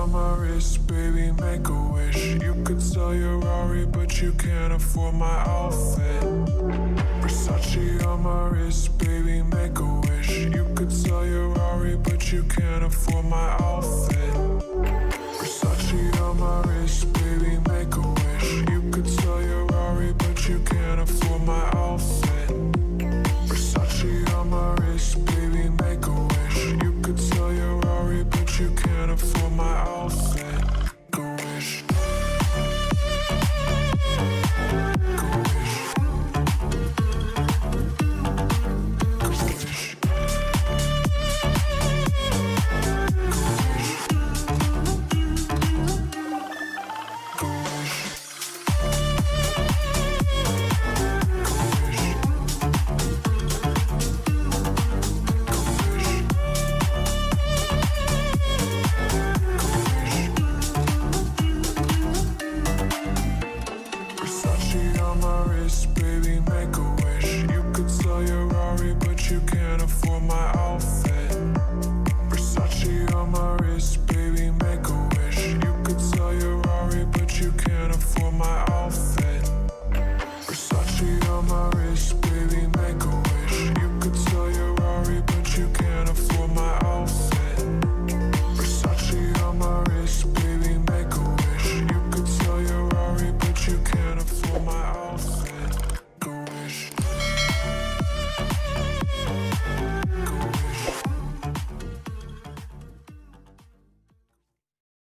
on my wrist, baby, make a wish. You could sell your Rari, but you can't afford my outfit. Versace on my wrist, baby, make a wish. You could sell your Rari, but you can't afford my outfit. Versace on my wrist, baby, make a wish. You could sell your Rari, but you can't afford my outfit. Versace on my wrist, baby, make a wish. You could sell your Rari, but you can't afford my outfit. Make a wish. Versace on my wrist, baby, make a